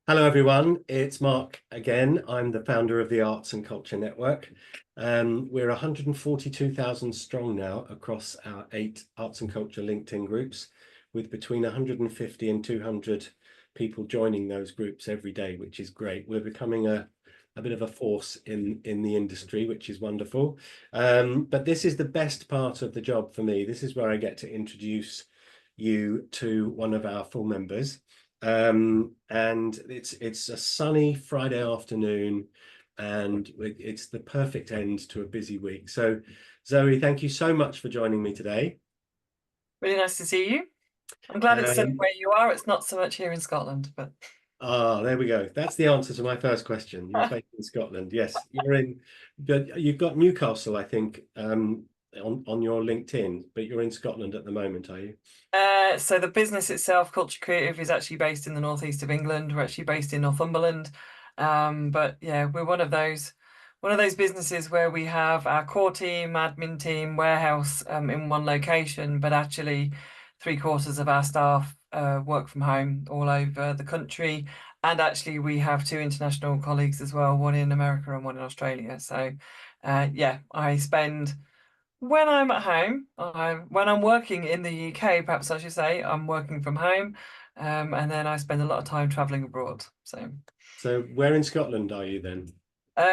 Hello, everyone. It's Mark again. I'm the founder of the Arts and Culture Network. We're 142,000 strong now across our 8 arts and culture LinkedIn groups, with between 150 and 200 people joining those groups every day, which is great. We're becoming a bit of a force in the industry, which is wonderful. But this is the best part of the job for me. This is where I get to introduce you to one of our full members. And it's a sunny Friday afternoon, and it's the perfect end to a busy week. So, Zoe, thank you so much for joining me today. Really nice to see you. I'm glad it's sunny Um, where you are. It's not so much here in Scotland, but there we go. That's the answer to my first question. You're based in Scotland. Yes, but you've got Newcastle, I think, on your LinkedIn, but you're in Scotland at the moment, are you? so the business itself, Culture Creative, is actually based in the northeast of England. We're actually based in Northumberland. But yeah, we're one of those businesses where we have our core team, admin team, warehouse in one location, but actually three-quarters of our staff work from home all over the country. And actually we have two international colleagues as well, one in America and one in Australia. So yeah, I spend when I'm at home, when I'm working in the UK, perhaps I should say, I'm working from home, and then I spend a lot of time traveling abroad. So where in Scotland are you then?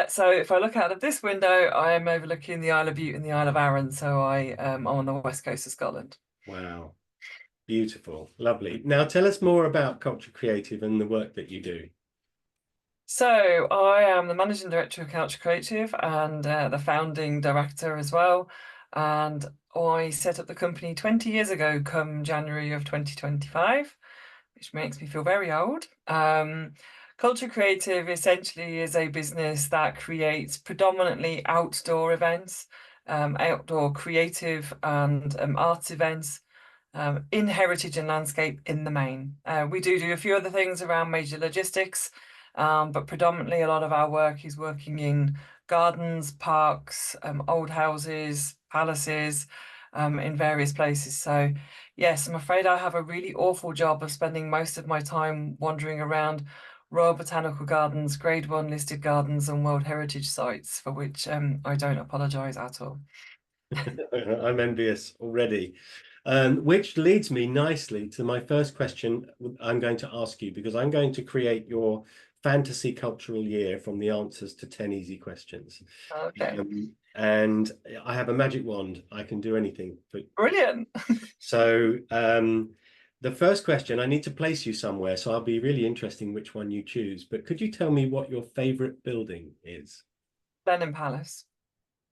So if I look out of this window, I am overlooking the Isle of Bute and the Isle of Arran. So I'm on the west coast of Scotland. Wow, beautiful, lovely. Now tell us more about Culture Creative and the work that you do. So I am the managing director of Culture Creative and the founding director as well. And I set up the company 20 years ago, come January of 2025, which makes me feel very old. Culture Creative essentially is a business that creates predominantly outdoor events, outdoor creative and arts events in heritage and landscape in the main. We do a few other things around major logistics, but predominantly a lot of our work is working in gardens, parks, old houses, palaces, in various places. So yes, I'm afraid I have a really awful job of spending most of my time wandering around Royal Botanical Gardens, Grade 1 listed gardens and World Heritage sites, for which I don't apologise at all. I'm envious already. Which leads me nicely to my first question I'm going to ask you, because I'm going to create your fantasy cultural year from the answers to 10 easy questions. Okay, And I have a magic wand. I can do anything. brilliant. So the first question, I need to place you somewhere, so I'll be really interesting which one you choose. But could you tell me what your favorite building is? Blenheim Palace.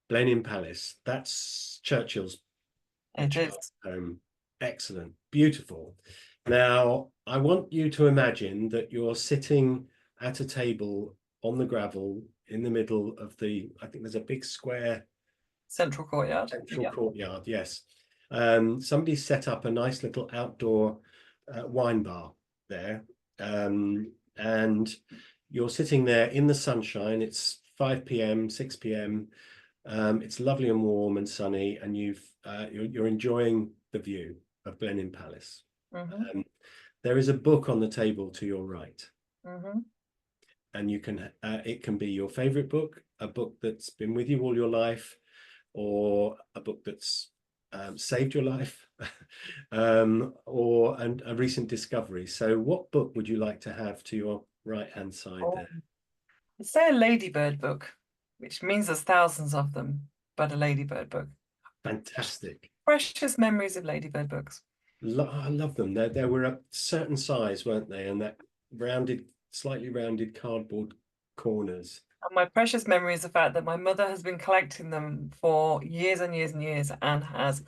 Blenheim Palace. That's Churchill's It childhood is. home. Excellent. Beautiful. Now, I want you to imagine that you're sitting at a table on the gravel in the middle of I think there's a big square Central Courtyard. central Yeah. courtyard. Yes. Somebody's set up a nice little outdoor wine bar there. And you're sitting there in the sunshine. It's 5 p.m., 6 p.m. It's lovely and warm and sunny, and you're enjoying the view of Blenheim Palace. Hmm. There is a book on the table to your right, Hmm. and it can be your favorite book, a book that's been with you all your life, or a book that's saved your life, or a recent discovery. So, what book would you like to have to your right-hand side Oh, there? let's say a ladybird book, which means there's thousands of them, but a ladybird book. Fantastic. Precious memories of ladybird books. I love them. They were a certain size, weren't they? And that slightly rounded cardboard corners. And my precious memory is the fact that my mother has been collecting them for years and years and years and has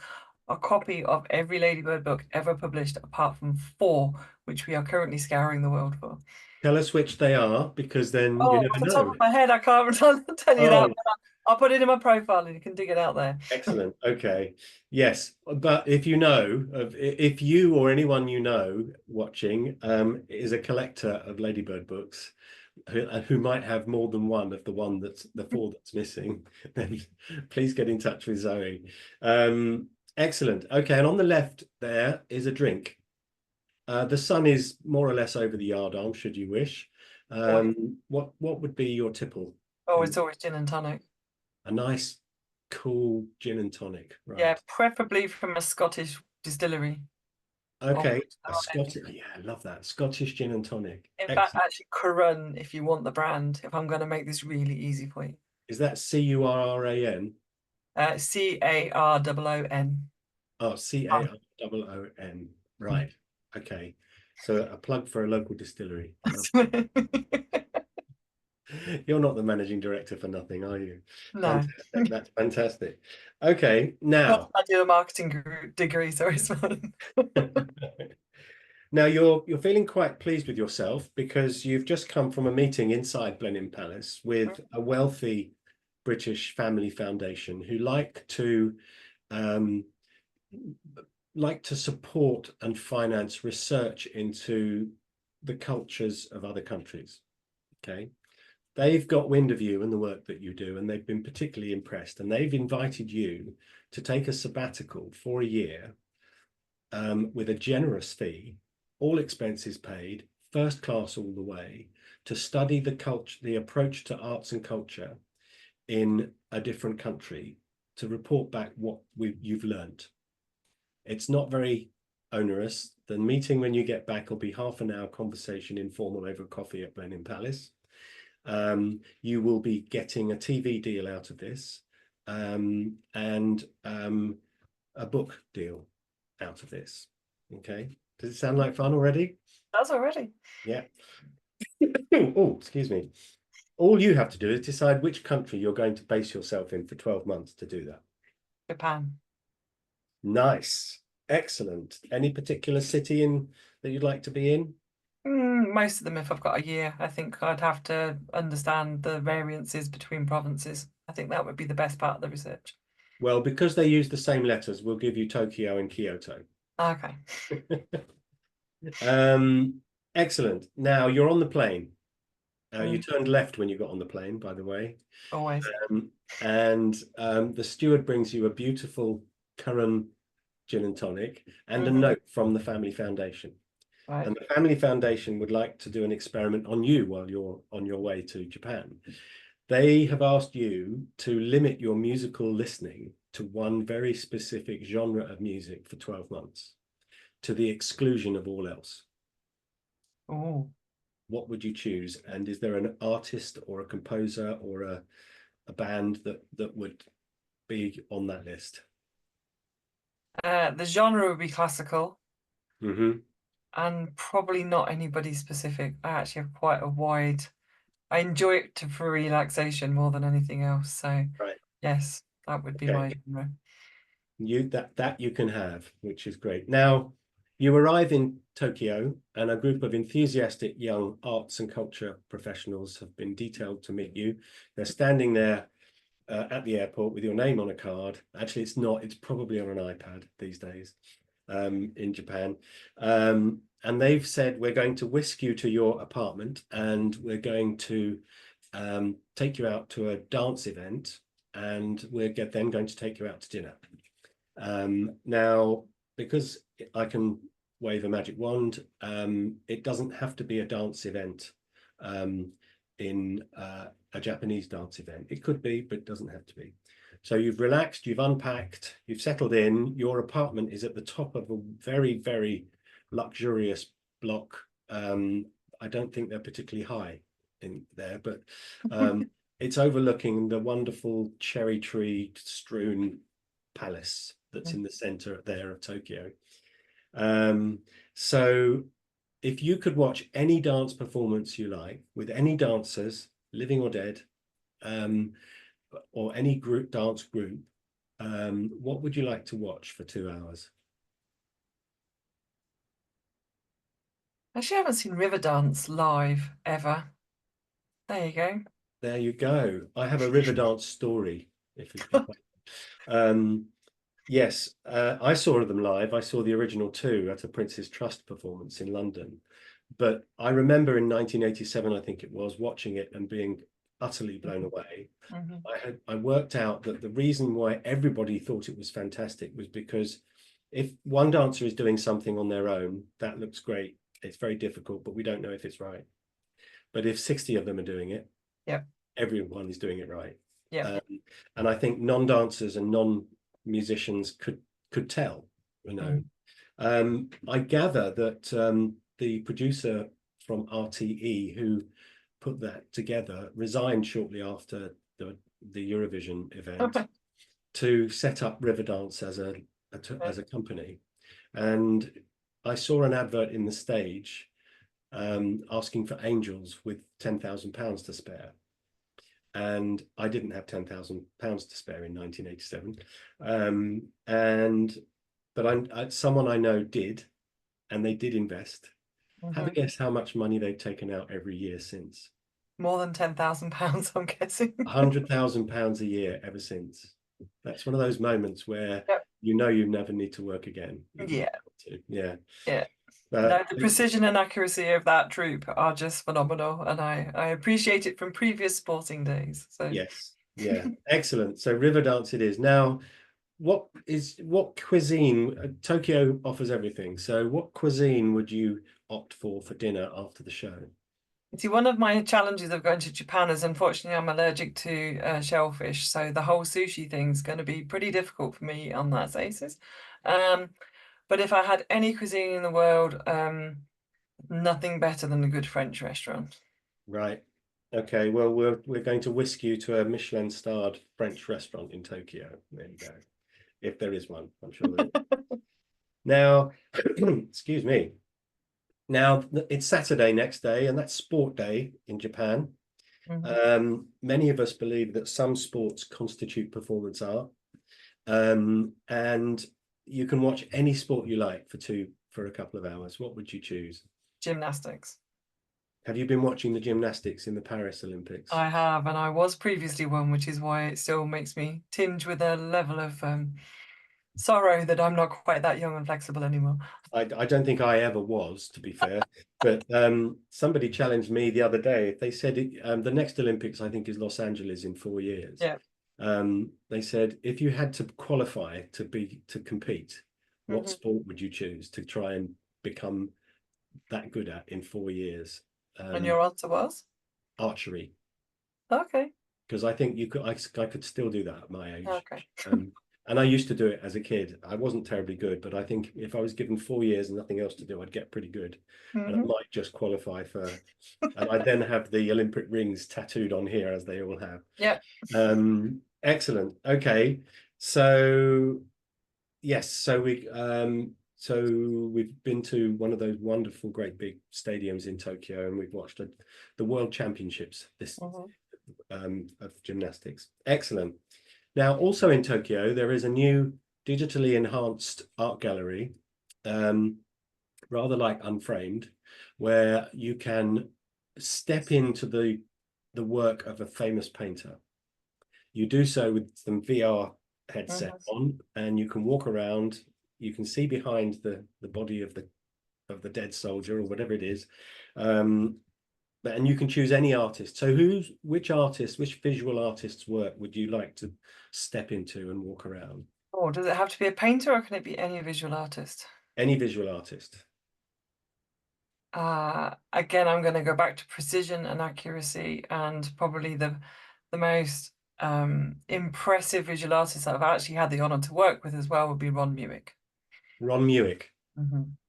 a copy of every ladybird book ever published, apart from four, which we are currently scouring the world for. Tell us which they are, because then you Oh, never off the top know. of my head, I can't tell you that, Oh, but I'll put it in my profile and you can dig it out there. excellent. Okay. Yes. But if you or anyone you know watching is a collector of ladybird books, who might have more than one of the four that's missing, then please get in touch with Zoe. Excellent. Okay. And on the left there is a drink. The sun is more or less over the yardarm, should you wish. Always, What would be your tipple? always, always gin and tonic. A nice, cool gin and tonic, Yeah, right? preferably from a Scottish distillery. Or Okay, a Scottish, yeah, I love that. Scottish gin and tonic. in fact, Excellent. actually, Curran, if you want the brand, if I'm going to make this really easy for you. Is that Curran? Carroon. Oh, Caroon. Right. Okay. So a plug for a local distillery. You're not the managing director for nothing, are you? No. Fantastic. That's fantastic. Okay, now I do a marketing degree, so it's fine. now you're feeling quite pleased with yourself because you've just come from a meeting inside Blenheim Palace with a wealthy British family foundation who um, like to support and finance research into the cultures of other countries. Okay. They've got wind of you and the work that you do, and they've been particularly impressed. And they've invited you to take a sabbatical for a year with a generous fee, all expenses paid, first class all the way, to study the culture, the approach to arts and culture in a different country, to report back what you've learnt. It's not very onerous. The meeting when you get back will be half an hour conversation, informal over coffee at Blenheim Palace. You will be getting a TV deal out of this, and a book deal out of this. Okay. Does it sound like fun already? That's already. Yeah. Oh, excuse me. All you have to do is decide which country you're going to base yourself in for 12 months to do that. Japan. Nice. Excellent. Any particular city that you'd like to be in? Most of them, if I've got a year, I think I'd have to understand the variances between provinces. I think that would be the best part of the research. Well, because they use the same letters, we'll give you Tokyo and Kyoto. Okay. Excellent. Now you're on the plane. You Mm, turned left when you got on the plane, by the way. always. And the steward brings you a beautiful Curran gin and tonic and a note from the Family Foundation. Right. And the Family Foundation would like to do an experiment on you while you're on your way to Japan. They have asked you to limit your musical listening to one very specific genre of music for 12 months, to the exclusion of all else. Oh. What would you choose? And is there an artist or a composer or a band that would be on that list? The genre would be classical. Mm-hmm. And probably not anybody specific. I actually have quite a wide. I enjoy it for relaxation more than anything else. So Right. yes, that would be Okay. my genre. That you can have, which is great. Now, you arrive in Tokyo, and a group of enthusiastic young arts and culture professionals have been detailed to meet you. They're standing there at the airport with your name on a card. Actually, it's not. It's probably on an iPad these days in Japan. And they've said, we're going to whisk you to your apartment and we're going to take you out to a dance event, and we're then going to take you out to dinner. Now, because I can wave a magic wand, it doesn't have to be a dance event in a Japanese dance event. It could be, but it doesn't have to be. So you've relaxed, you've unpacked, you've settled in. Your apartment is at the top of a very, very luxurious block. I don't think they're particularly high in there, but it's overlooking the wonderful cherry tree strewn palace that's in the center there of Tokyo. So if you could watch any dance performance you like with any dancers, living or dead, or any dance group, what would you like to watch for 2 hours? Actually, I haven't seen Riverdance live ever. There you go. There you go. I have a river dance story. Yes, I saw them live. I saw the original 2 at a Prince's Trust performance in London. But I remember in 1987, I think it was, watching it and being utterly blown away. I worked out that the reason why everybody thought it was fantastic was because if one dancer is doing something on their own, that looks great. It's very difficult, but we don't know if it's right. But if 60 of them are doing it, everyone is doing it right. And I think non-dancers and non-musicians could tell, you know. I gather that the producer from RTE who put that together resigned shortly after the Eurovision event to set up Riverdance as a company. And I saw an advert in the Stage asking for angels with £10,000 to spare. And I didn't have £10,000 to spare in 1987. But someone I know did, and they did invest. Have a guess how much money they've taken out every year since? More than £10,000, I'm guessing. £100,000 a year ever since. That's one of those moments where you know you never need to work again. Yeah. No, the precision and accuracy of that troupe are just phenomenal, and I appreciate it from previous sporting days. So yes, excellent. So Riverdance it is. Now, what cuisine? Tokyo offers everything. So what cuisine would you opt for dinner after the show? See, one of my challenges of going to Japan is unfortunately I'm allergic to shellfish, so the whole sushi thing's going to be pretty difficult for me on that basis. But if I had any cuisine in the world, nothing better than a good French restaurant. Right. Okay. Well, we're going to whisk you to a Michelin-starred French restaurant in Tokyo. There you go. If there is one, I'm sure there is. Now, excuse me. Now, it's Saturday next day, and that's sport day in Japan. Many of us believe that some sports constitute performance art. And you can watch any sport you like for a couple of hours. What would you choose? Gymnastics. Have you been watching the gymnastics in the Paris Olympics? I have, and I was previously one, which is why it still makes me tinge with a level of sorrow that I'm not quite that young and flexible anymore. I don't think I ever was, to be fair. But somebody challenged me the other day. They said the next Olympics, I think, is Los Angeles in 4 years. They said if you had to qualify to compete, what sport would you choose to try and become that good at in 4 years? And your answer was? Archery. Okay. Because I think I could still do that at my age. Okay. And I used to do it as a kid. I wasn't terribly good, but I think if I was given 4 years and nothing else to do, I'd get pretty good. And I might just qualify for, and I then have the Olympic rings tattooed on here as they all have. Excellent. Okay. So yes, so we've been to one of those wonderful, great big stadiums in Tokyo, and we've watched the World Championships of gymnastics. Excellent. Now, also in Tokyo, there is a new digitally enhanced art gallery, rather like Unframed, where you can step into the work of a famous painter. You do so with some VR headset on, and you can walk around. You can see behind the body of the dead soldier or whatever it is. And you can choose any artist. So which visual artist's work would you like to step into and walk around? Oh, does it have to be a painter, or can it be any visual artist? Any visual artist. Again, I'm going to go back to precision and accuracy, and probably the most impressive visual artist that I've actually had the honor to work with as well would be Ron Muick. Ron Muick.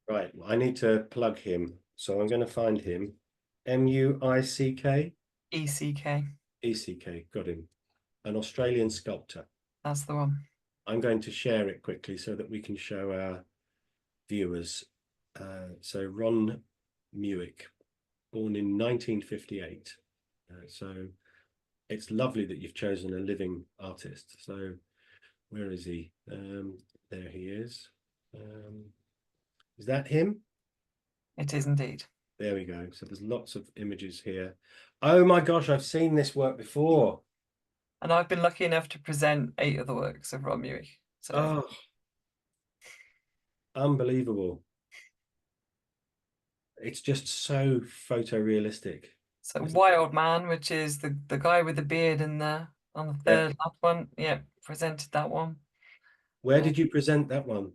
Right. Well, I need to plug him. So I'm going to find him. Muick? ECK. ECK, got him. An Australian sculptor. That's the one. I'm going to share it quickly so that we can show our viewers. So Ron Muick, born in 1958. So it's lovely that you've chosen a living artist. So where is he? There he is. Is that him? It is indeed. There we go. So there's lots of images here. Oh my gosh, I've seen this work before. And I've been lucky enough to present 8 of the works of Ron Muick. So. Oh, unbelievable. It's just so photorealistic. So Wild Man, which is the guy with the beard on the third last one. Yeah, presented that one. Where did you present that one?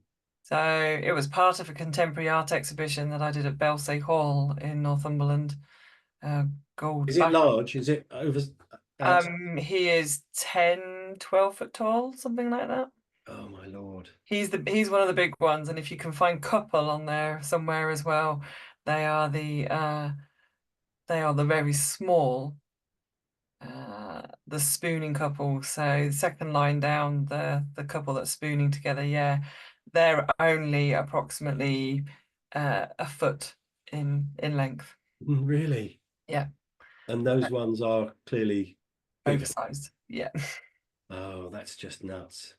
So it was part of a contemporary art exhibition that I did at Belsay Hall in Northumberland. Gold Is it back. large? Is it over outside? He is 10, 12 foot tall, something like that. Oh my Lord. He's one of the big ones, and if you can find couple on there somewhere as well, they are the very small the spooning couple. So the second line down, the couple that's spooning together, yeah, they're only approximately a foot in length. Really? Yeah, And those ones are clearly bigger. oversized. Yeah. Oh, that's just nuts.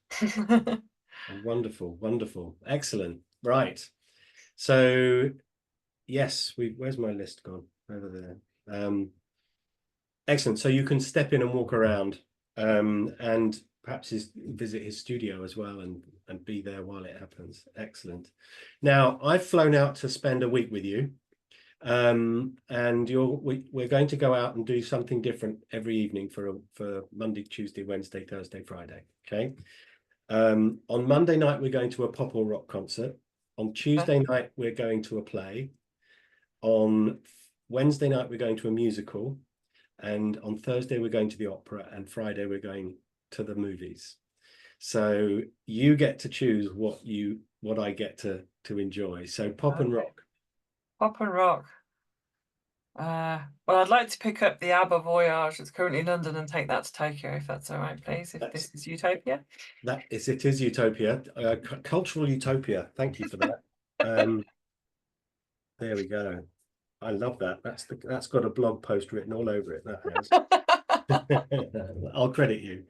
Wonderful, wonderful, excellent. Right. So yes, where's my list gone? Over there. Excellent. So you can step in and walk around, and perhaps visit his studio as well, and be there while it happens. Excellent. Now, I've flown out to spend a week with you, and we're going to go out and do something different every evening for Monday, Tuesday, Wednesday, Thursday, Friday. Okay. On Monday night, we're going to a pop or rock concert. On Tuesday night, we're going to a play. On Wednesday night, we're going to a musical. And on Thursday, we're going to the opera. And Friday, we're going to the movies. So you get to choose what I get to enjoy. So pop and rock. Pop and rock. Well, I'd like to pick up the ABBA Voyage that's currently in London and take that to Tokyo, if that's all right, please. If this is Utopia. It is Utopia, cultural utopia. Thank you for that. There we go. I love that. That's got a blog post written all over it. That has. I'll credit you.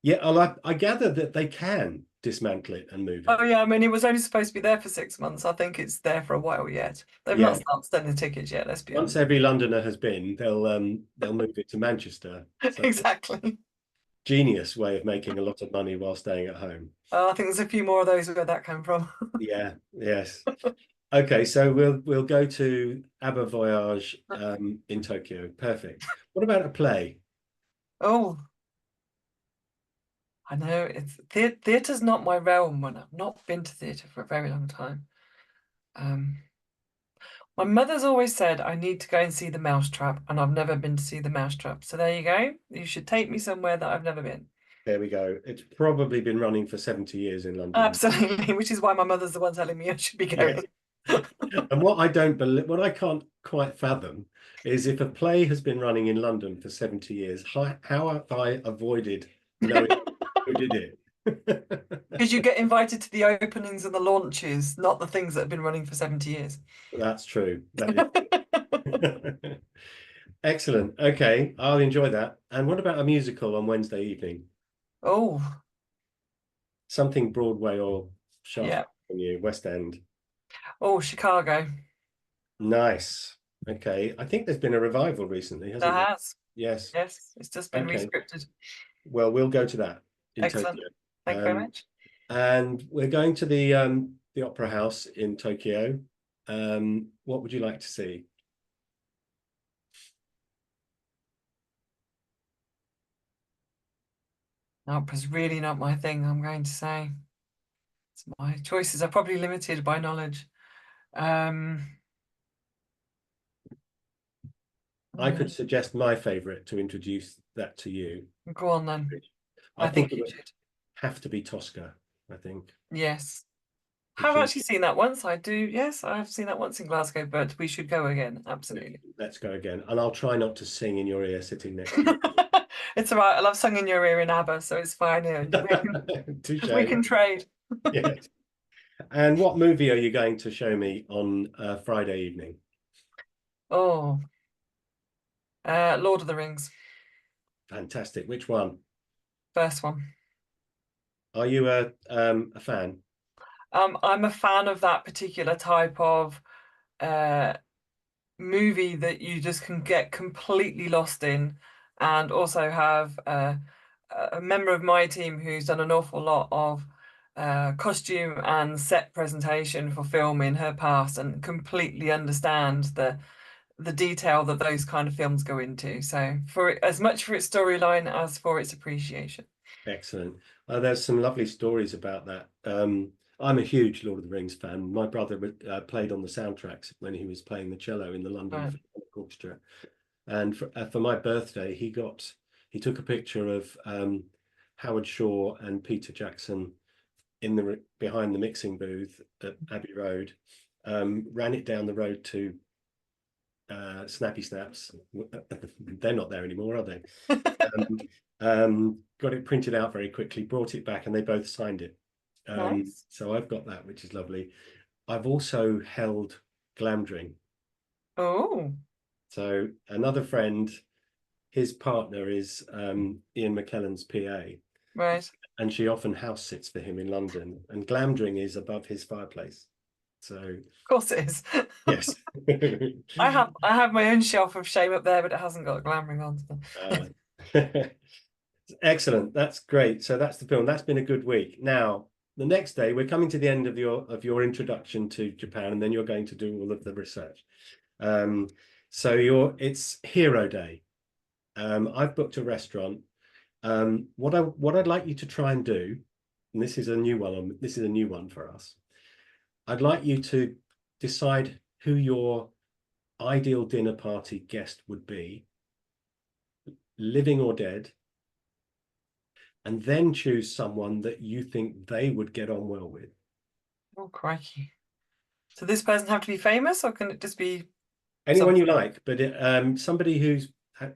Yeah, I gather that they can dismantle it and move it. Oh yeah, I mean it was only supposed to be there for 6 months. I think it's there for a while yet. They've not started selling tickets yet, let's be honest. Once every Londoner has been, they'll move it to Manchester. So exactly. Genius way of making a lot of money while staying at home. I think there's a few more of those where that came from. Yeah, yes. Okay, so we'll go to ABBA Voyage in Tokyo. Perfect. What about a play? Oh, I know it's theatre's not my realm, and I've not been to theatre for a very long time. My mother's always said I need to go and see the Mousetrap, and I've never been to see the Mousetrap. So there you go. You should take me somewhere that I've never been. There we go. It's probably been running for 70 years in London. Absolutely, which is why my mother's the one telling me I should be going. Yes. And what I can't quite fathom is if a play has been running in London for 70 years, how have I avoided knowing who did it? Because you get invited to the openings and the launches, not the things that have been running for 70 years. That's true. Excellent. Okay, I'll enjoy that. And what about a musical on Wednesday evening? Oh, Something Broadway or yeah. West End. Oh, Chicago. Nice. Okay. I think there's been a revival recently, hasn't there? There has. Yes. Yes, it's just been rescripted. Well, we'll go to that in Excellent. Tokyo. Thank you very much. And we're going to the Opera House in Tokyo. What would you like to see? Opera's really not my thing, I'm going to say. My choices are probably limited by knowledge. I could suggest my favourite to introduce that to you. Go on then. I think it would have to be Tosca, I think. Yes. I've actually seen that once. I do. Yes, I've seen that once in Glasgow, but we should go again. Absolutely. Let's go again. And I'll try not to sing in your ear sitting next to you. It's all right. I love sung in your ear in ABBA, so it's fine. We can trade. Yes. And what movie are you going to show me on Friday evening? Oh, Lord of the Rings. Fantastic. Which one? First one. Are you a fan? I'm a fan of that particular type of movie that you just can get completely lost in, and also have a member of my team who's done an awful lot of costume and set presentation for film in her past, and completely understand the detail that those kind of films go into. So for as much for its storyline as for its appreciation. Excellent. There's some lovely stories about that. I'm a huge Lord of the Rings fan. My brother played on the soundtracks when he was playing the cello in the London Right. Philharmonic Orchestra. And for my birthday, he took a picture of Howard Shaw and Peter Jackson behind the mixing booth at Abbey Road, ran it down the road to Snappy Snaps. They're not there anymore, are they? Got it printed out very quickly, brought it back, and they both signed it. Nice. So I've got that, which is lovely. I've also held Glamdring. Oh, So another friend, his partner is Ian McKellen's PA, right. and she often house sits for him in London. And Glamdring is above his fireplace. So Of course it is. yes. I have my own shelf of shame up there, but it hasn't got a glamoring on. Excellent. That's great. So that's the film. That's been a good week. Now, the next day, we're coming to the end of your introduction to Japan, and then you're going to do all of the research. So it's Hero Day. I've booked a restaurant. What I'd like you to try and do, and this is a new one for us. I'd like you to decide who your ideal dinner party guest would be, living or dead, and then choose someone that you think they would get on well with. Oh, crikey. So this person have to be famous, or can it just be Anyone you like, but somebody who's had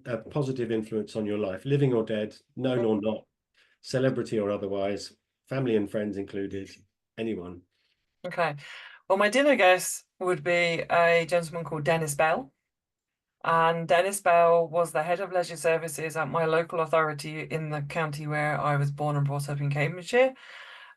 a positive influence on your life, living or dead, known or not, celebrity or otherwise, family and friends included, anyone. Okay. Well, my dinner guest would be a gentleman called Dennis Bell. And Dennis Bell was the head of leisure services at my local authority in the county where I was born and brought up in Cambridgeshire,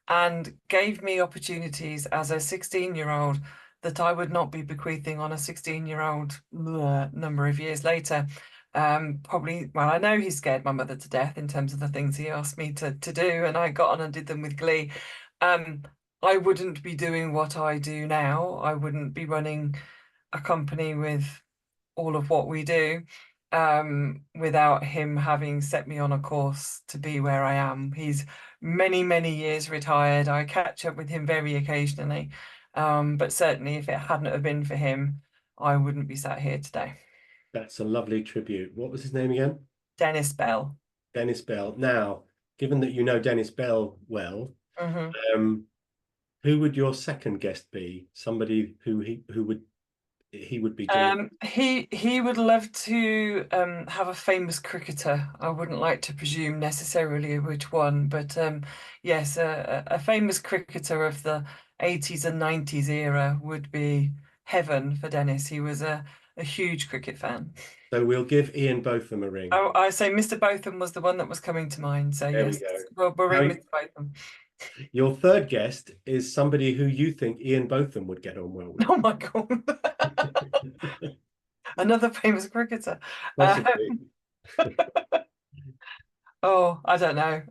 and gave me opportunities as a 16-year-old that I would not be bequeathing on a 16-year-old number of years later. Probably, well, I know he scared my mother to death in terms of the things he asked me to do, and I got on and did them with glee. I wouldn't be doing what I do now. I wouldn't be running a company with all of what we do without him having set me on a course to be where I am. He's many, many years retired. I catch up with him very occasionally. But certainly if it hadn't have been for him, I wouldn't be sat here today. That's a lovely tribute. What was his name again? Dennis Bell. Dennis Bell. Now, given that you know Dennis Bell well, who would your second guest be? Somebody who he would be doing. He would love to have a famous cricketer. I wouldn't like to presume necessarily which one, but yes, a famous cricketer of the 80s and 90s era would be heaven for Dennis. He was a huge cricket fan. So we'll give Ian Botham a ring. I say Mr. Botham was the one that was coming to mind. So There yes, we go. we'll ring Now, Mr. Botham. your third guest is somebody who you think Ian Botham would get on well with. Oh my God. Another famous cricketer. Possibly. Oh, I don't know.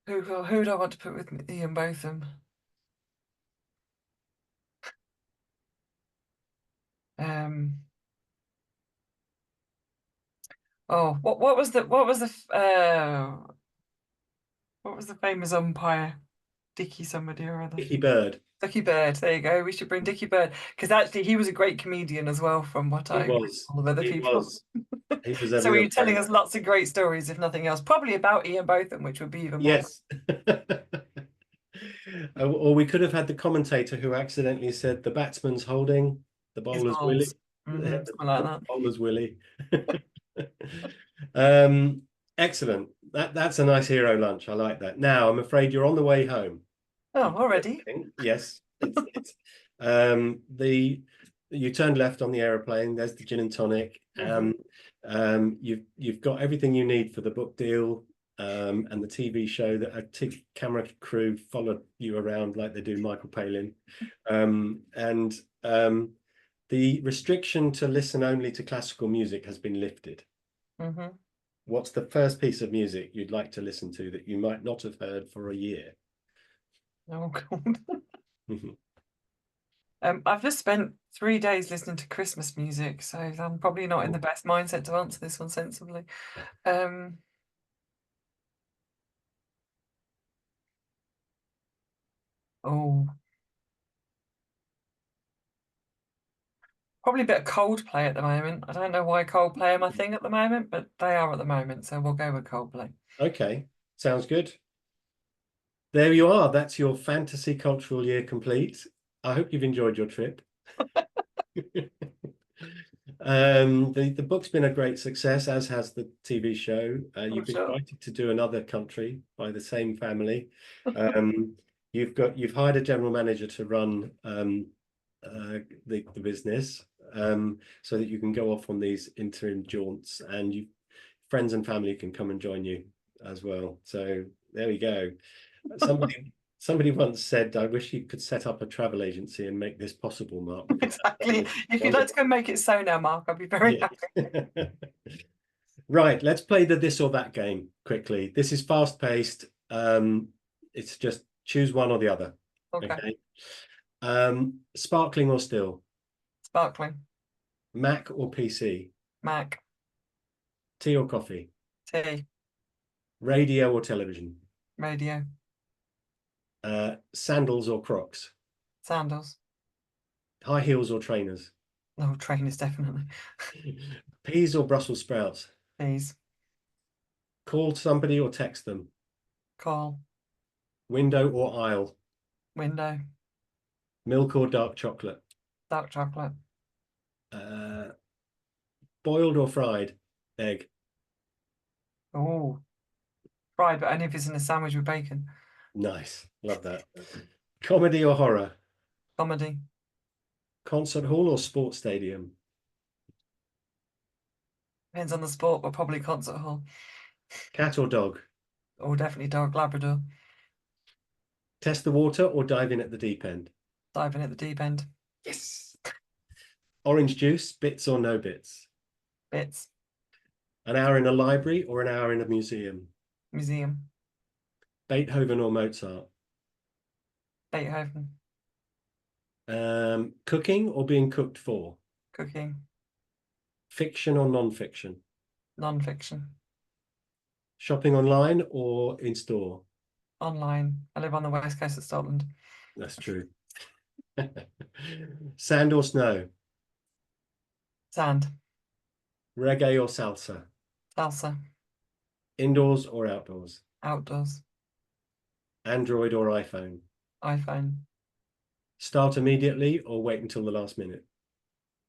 Who do I want to put with Ian Botham? Oh, what was the famous umpire? Dickie somebody or other. Dickie Bird. Dickie Bird. There you go. We should bring Dickie Bird because actually he was a great comedian as well, from what He I was. all of other He people. was. He was a So real you're telling us character. lots of great stories, if nothing else, probably about Ian Botham, which would be even more. Yes. Or we could have had the commentator who accidentally said the batsman's holding the His bowler's willy. balls. Something like that. Bowler's willy. Excellent. That's a nice hero lunch. I like that. Now I'm afraid you're on the way home. Oh, already? Yes. You turned left on the aeroplane. There's the gin and tonic. You've got everything you need for the book deal and the TV show that a camera crew followed you around like they do Michael Palin. The restriction to listen only to classical music has been lifted. What's the first piece of music you'd like to listen to that you might not have heard for a year? Oh God. I've just spent 3 days listening to Christmas music, so I'm probably not in the best mindset to answer this one sensibly. Oh, probably a bit of Coldplay at the moment. I don't know why Coldplay are my thing at the moment, but they are at the moment, so we'll go with Coldplay. Okay, sounds good. There you are. That's your fantasy cultural year complete. I hope you've enjoyed your trip. The book's been a great success, as has the TV show. I'm You've been sure. invited to do another country by the same family. Um, you've hired a general manager to run the business, so that you can go off on these interim jaunts, and you friends and family can come and join you as well. So there we go. Somebody once said, "I wish you could set up a travel agency and make this possible, Mark, because Exactly. If you'd like to wonderful." go make it so now, Mark, I'd be very Yeah. happy. Right, let's play the this or that game quickly. This is fast paced. It's just choose one or the other. Okay. Okay. Sparkling or still? Sparkling. Mac or PC? Mac. Tea or coffee? Tea. Radio or television? Radio. Sandals or Crocs? Sandals. High heels or trainers? No, trainers, definitely. Peas or Brussels sprouts? Please. Call somebody or text them? Call. Window or aisle? Window. Milk or dark chocolate? Dark chocolate. Uh, Boiled or fried egg? Oh, fried, but only if it's in a sandwich with bacon. Nice, love that. Comedy or horror? Comedy. Concert hall or sports stadium? Depends on the sport, but probably concert hall. Cat or dog? Oh, definitely dog. Labrador. Test the water or dive in at the deep end? Diving at the deep end. Yes. Orange juice, bits or no bits? Bits. An hour in a library or an hour in a museum? Museum. Beethoven or Mozart? Beethoven. Cooking or being cooked for? Cooking. Fiction or non-fiction? Non-fiction. Shopping online or in store? Online. I live on the west coast of Scotland. That's true. Sand or snow? Sand. Reggae or salsa? Salsa. Indoors or outdoors? Outdoors. Android or iPhone? iPhone. Start immediately or wait until the last minute?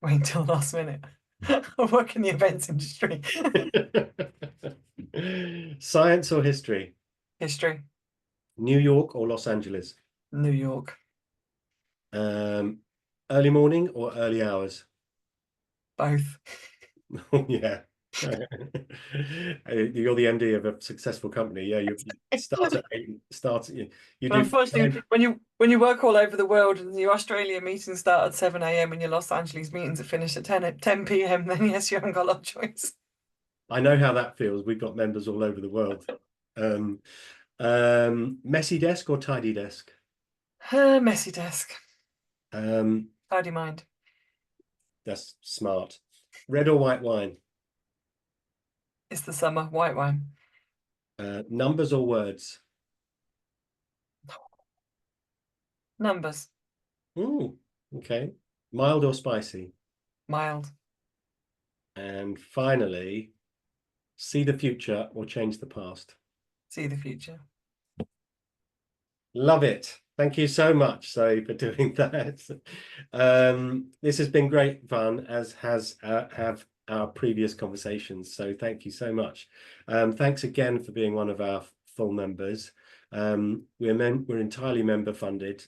Wait until last minute. I work in the events industry. Science or history? History. New York or Los Angeles? New York. Early morning or early hours? Both. Oh, yeah. You're the MD of a successful company. Yeah, you start at 8, you But do unfortunately, 5. when you work all over the world and your Australia meetings start at 7 a.m. and your Los Angeles meetings are finished at 10 p.m., then yes, you haven't got a lot of choice. I know how that feels. We've got members all over the world. Messy desk or tidy desk? Messy desk. Um, Tidy mind. that's smart. Red or white wine? It's the summer. White wine. Numbers or words? Numbers. Ooh, okay. Mild or spicy? Mild. And finally, see the future or change the past? See the future. Love it. Thank you so much, Zoe, for doing that. This has been great fun, as have our previous conversations. So thank you so much. Thanks again for being one of our full members. We're entirely member funded.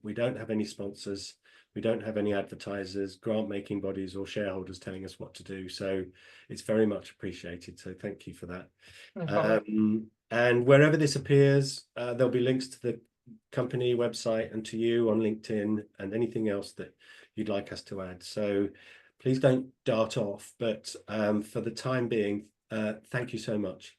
We don't have any sponsors. We don't have any advertisers, grant making bodies or shareholders telling us what to do. So it's very much appreciated. So thank you for that. No problem. And wherever this appears, there'll be links to the company website and to you on LinkedIn and anything else that you'd like us to add. So please don't dart off, but for the time being, thank you so much.